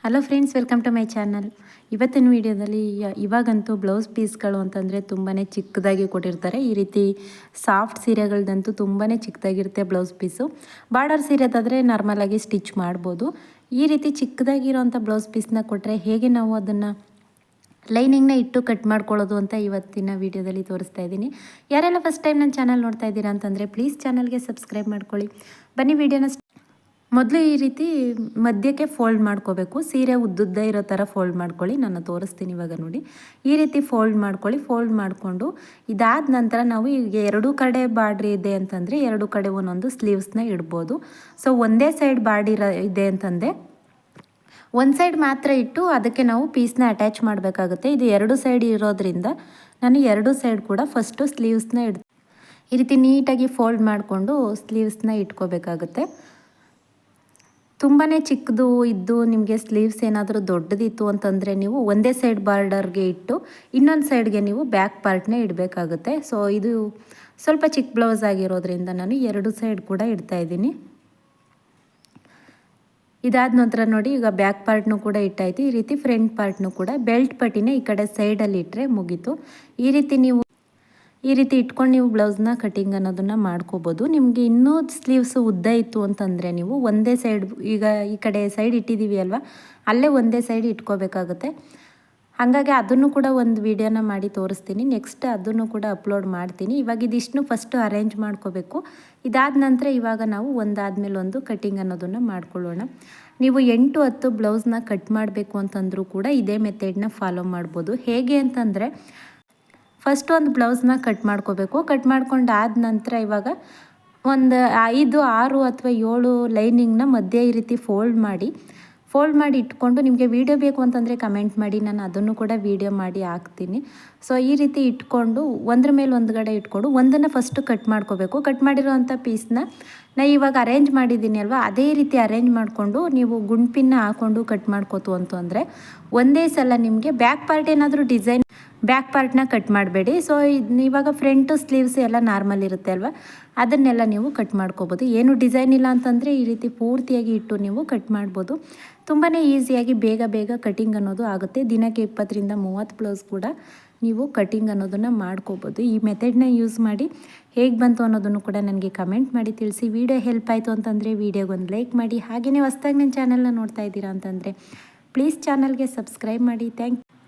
Hello friends, welcome to my channel. ಇವತ್ತಿನ ವಿಡಿಯೋದಲ್ಲಿ ಇವಾಗಂತೂ ಬ್ಲೌಸ್ ಪೀಸ್ಗಳು ಅಂತಂದರೆ ತುಂಬಾ ಚಿಕ್ಕದಾಗಿ ಕೊಟ್ಟಿರ್ತಾರೆ. ಈ ರೀತಿ ಸಾಫ್ಟ್ ಸೀರೆಗಳದಂತೂ ತುಂಬಾ ಚಿಕ್ಕದಾಗಿರುತ್ತೆ ಬ್ಲೌಸ್ ಪೀಸು. ಬಾರ್ಡರ್ ಸೀರೆದಾದರೆ ನಾರ್ಮಲಾಗಿ ಸ್ಟಿಚ್ ಮಾಡ್ಬೋದು. ಈ ರೀತಿ ಚಿಕ್ಕದಾಗಿರೋಂಥ ಬ್ಲೌಸ್ ಪೀಸ್ನ ಕೊಟ್ಟರೆ ಹೇಗೆ ನಾವು ಅದನ್ನು ಲೈನಿಂಗ್ನ ಇಟ್ಟು ಕಟ್ ಮಾಡ್ಕೊಳ್ಳೋದು ಅಂತ ಇವತ್ತಿನ ವೀಡಿಯೋದಲ್ಲಿ ತೋರಿಸ್ತಾ ಇದ್ದೀನಿ. ಯಾರೆಲ್ಲ ಫಸ್ಟ್ ಟೈಮ್ ನನ್ನ ಚಾನಲ್ ನೋಡ್ತಾ ಇದ್ದೀರಾ ಅಂತಂದರೆ ಪ್ಲೀಸ್ ಚಾನಲ್ಗೆ ಸಬ್ಸ್ಕ್ರೈಬ್ ಮಾಡ್ಕೊಳ್ಳಿ. ಬನ್ನಿ ವಿಡಿಯೋನ ಮೊದಲು ಈ ರೀತಿ ಮಧ್ಯಕ್ಕೆ ಫೋಲ್ಡ್ ಮಾಡ್ಕೋಬೇಕು. ಸೀರೆ ಉದ್ದುದ್ದ ಇರೋ ಥರ ಫೋಲ್ಡ್ ಮಾಡ್ಕೊಳ್ಳಿ. ನಾನು ತೋರಿಸ್ತೀನಿ ಇವಾಗ ನೋಡಿ. ಈ ರೀತಿ ಫೋಲ್ಡ್ ಮಾಡ್ಕೊಳ್ಳಿ. ಫೋಲ್ಡ್ ಮಾಡಿಕೊಂಡು ಇದಾದ ನಂತರ ನಾವು ಈಗ ಎರಡೂ ಕಡೆ ಬಾರ್ಡ್ರ್ ಇದೆ ಅಂತಂದರೆ ಎರಡೂ ಕಡೆ ಒಂದೊಂದು ಸ್ಲೀವ್ಸ್ನ ಇಡ್ಬೋದು. ಸೊ ಒಂದೇ ಸೈಡ್ ಬಾರ್ಡ್ ಇದೆ ಅಂತಂದರೆ ಒಂದು ಸೈಡ್ ಮಾತ್ರ ಇಟ್ಟು ಅದಕ್ಕೆ ನಾವು ಪೀಸ್ನ ಅಟ್ಯಾಚ್ ಮಾಡಬೇಕಾಗುತ್ತೆ. ಇದು ಎರಡು ಸೈಡ್ ಇರೋದ್ರಿಂದ ನಾನು ಎರಡು ಸೈಡ್ ಕೂಡ ಫಸ್ಟು ಸ್ಲೀವ್ಸ್ನ ಈ ರೀತಿ ನೀಟಾಗಿ ಫೋಲ್ಡ್ ಮಾಡಿಕೊಂಡು ಸ್ಲೀವ್ಸ್ನ ಇಟ್ಕೋಬೇಕಾಗುತ್ತೆ. ತುಂಬಾ ಚಿಕ್ಕದು ಇದ್ದು ನಿಮಗೆ ಸ್ಲೀವ್ಸ್ ಏನಾದರೂ ದೊಡ್ಡದಿತ್ತು ಅಂತಂದರೆ ನೀವು ಒಂದೇ ಸೈಡ್ ಬಾರ್ಡರ್ಗೆ ಇಟ್ಟು ಇನ್ನೊಂದು ಸೈಡ್ಗೆ ನೀವು ಬ್ಯಾಕ್ ಪಾರ್ಟ್ನೇ ಇಡಬೇಕಾಗುತ್ತೆ. ಸೊ ಇದು ಸ್ವಲ್ಪ ಚಿಕ್ಕ ಬ್ಲೌಸ್ ಆಗಿರೋದ್ರಿಂದ ನಾನು ಎರಡು ಸೈಡ್ ಕೂಡ ಇಡ್ತಾಯಿದ್ದೀನಿ. ಇದಾದ ನಂತರ ನೋಡಿ, ಈಗ ಬ್ಯಾಕ್ ಪಾರ್ಟ್ನು ಕೂಡ ಇಟ್ಟಾಯಿತು. ಈ ರೀತಿ ಫ್ರಂಟ್ ಪಾರ್ಟ್ನು ಕೂಡ ಬೆಲ್ಟ್ ಪಟ್ಟಿನ ಈ ಕಡೆ ಸೈಡಲ್ಲಿ ಇಟ್ಟರೆ ಮುಗೀತು. ಈ ರೀತಿ ಇಟ್ಕೊಂಡು ನೀವು ಬ್ಲೌಸ್ನ ಕಟಿಂಗ್ ಅನ್ನೋದನ್ನು ಮಾಡ್ಕೋಬೋದು. ನಿಮಗೆ ಇನ್ನೂ ಸ್ಲೀವ್ಸ್ ಉದ್ದ ಇತ್ತು ಅಂತಂದರೆ ನೀವು ಒಂದೇ ಸೈಡ್, ಈಗ ಈ ಕಡೆ ಸೈಡ್ ಇಟ್ಟಿದ್ದೀವಿ ಅಲ್ವಾ, ಅಲ್ಲೇ ಒಂದೇ ಸೈಡ್ ಇಟ್ಕೋಬೇಕಾಗುತ್ತೆ. ಹಾಗಾಗಿ ಅದನ್ನು ಕೂಡ ಒಂದು ವಿಡಿಯೋನ ಮಾಡಿ ತೋರಿಸ್ತೀನಿ. ನೆಕ್ಸ್ಟ್ ಅದನ್ನು ಕೂಡ ಅಪ್ಲೋಡ್ ಮಾಡ್ತೀನಿ. ಇವಾಗ ಇದಿಷ್ಟನ್ನು ಫಸ್ಟು ಅರೇಂಜ್ ಮಾಡ್ಕೋಬೇಕು. ಇದಾದ ನಂತರ ಇವಾಗ ನಾವು ಒಂದಾದ್ಮೇಲೆ ಒಂದು ಕಟಿಂಗ್ ಅನ್ನೋದನ್ನು ಮಾಡ್ಕೊಳ್ಳೋಣ. ನೀವು 8-10 ಬ್ಲೌಸ್ನ ಕಟ್ ಮಾಡಬೇಕು ಅಂತಂದರೂ ಕೂಡ ಇದೇ ಮೆಥಡ್ನ ಫಾಲೋ ಮಾಡ್ಬೋದು. ಹೇಗೆ ಅಂತಂದರೆ ಫಸ್ಟ್ ಒಂದು ಬ್ಲೌಸ್ನ ಕಟ್ ಮಾಡ್ಕೋಬೇಕು. ಕಟ್ ಮಾಡ್ಕೊಂಡಾದ ನಂತರ ಇವಾಗ ಒಂದು 5, 6 ಅಥವಾ 7 ಲೈನಿಂಗ್ನ ಮಧ್ಯೆ ಈ ರೀತಿ ಫೋಲ್ಡ್ ಮಾಡಿ ಇಟ್ಕೊಂಡು, ನಿಮಗೆ ವೀಡಿಯೋ ಬೇಕು ಅಂತಂದರೆ ಕಮೆಂಟ್ ಮಾಡಿ, ನಾನು ಅದನ್ನು ಕೂಡ ವೀಡಿಯೋ ಮಾಡಿ ಹಾಕ್ತೀನಿ. ಸೊ ಈ ರೀತಿ ಇಟ್ಕೊಂಡು ಒಂದ್ರ ಮೇಲೆ ಒಂದುಗಡೆ ಇಟ್ಕೊಂಡು ಒಂದನ್ನು ಫಸ್ಟು ಕಟ್ ಮಾಡ್ಕೋಬೇಕು. ಕಟ್ ಮಾಡಿರೋವಂಥ ಪೀಸ್ನ ನಾನು ಇವಾಗ ಅರೇಂಜ್ ಮಾಡಿದ್ದೀನಿ ಅಲ್ವಾ, ಅದೇ ರೀತಿ ಅರೇಂಜ್ ಮಾಡಿಕೊಂಡು ನೀವು ಗುಂಡ್ಪಿನ್ನ ಹಾಕ್ಕೊಂಡು ಕಟ್ ಮಾಡ್ಕೋತು ಅಂತಂದರೆ ಒಂದೇ ಸಲ ನಿಮಗೆ ಬ್ಯಾಕ್ ಪಾರ್ಟ್ ಏನಾದರೂ ಡಿಸೈನ್ ಬ್ಯಾಕ್ ಪಾರ್ಟ್ನ ಕಟ್ ಮಾಡಬೇಡಿ. ಸೊ ಇವಾಗ ಫ್ರಂಟು ಸ್ಲೀವ್ಸ್ ಎಲ್ಲ ನಾರ್ಮಲ್ ಇರುತ್ತೆ ಅಲ್ವಾ, ಅದನ್ನೆಲ್ಲ ನೀವು ಕಟ್ ಮಾಡ್ಕೋಬೋದು. ಏನು ಡಿಸೈನ್ ಇಲ್ಲ ಅಂತಂದರೆ ಈ ರೀತಿ ಪೂರ್ತಿಯಾಗಿ ಇಟ್ಟು ನೀವು ಕಟ್ ಮಾಡ್ಬೋದು. ತುಂಬಾ ಈಸಿಯಾಗಿ ಬೇಗ ಕಟಿಂಗ್ ಅನ್ನೋದು ಆಗುತ್ತೆ. ದಿನಕ್ಕೆ 20-30 ಬ್ಲೌಸ್ ಕೂಡ ನೀವು ಕಟಿಂಗ್ ಅನ್ನೋದನ್ನು ಮಾಡ್ಕೋಬೋದು. ಈ ಮೆಥಡ್ನ ಯೂಸ್ ಮಾಡಿ ಹೇಗೆ ಬಂತು ಅನ್ನೋದನ್ನು ಕೂಡ ನನಗೆ ಕಮೆಂಟ್ ಮಾಡಿ ತಿಳಿಸಿ. ವಿಡಿಯೋ ಹೆಲ್ಪ್ ಆಯಿತು ಅಂತಂದರೆ ವಿಡಿಯೋಗೊಂದು ಲೈಕ್ ಮಾಡಿ. ಹಾಗೆಯೇ ಹೊಸದಾಗಿ ನನ್ನ ಚಾನಲ್ನ ನೋಡ್ತಾ ಇದ್ದೀರಾ ಅಂತಂದರೆ ಪ್ಲೀಸ್ ಚಾನಲ್ಗೆ ಸಬ್ಸ್ಕ್ರೈಬ್ ಮಾಡಿ. Thank you.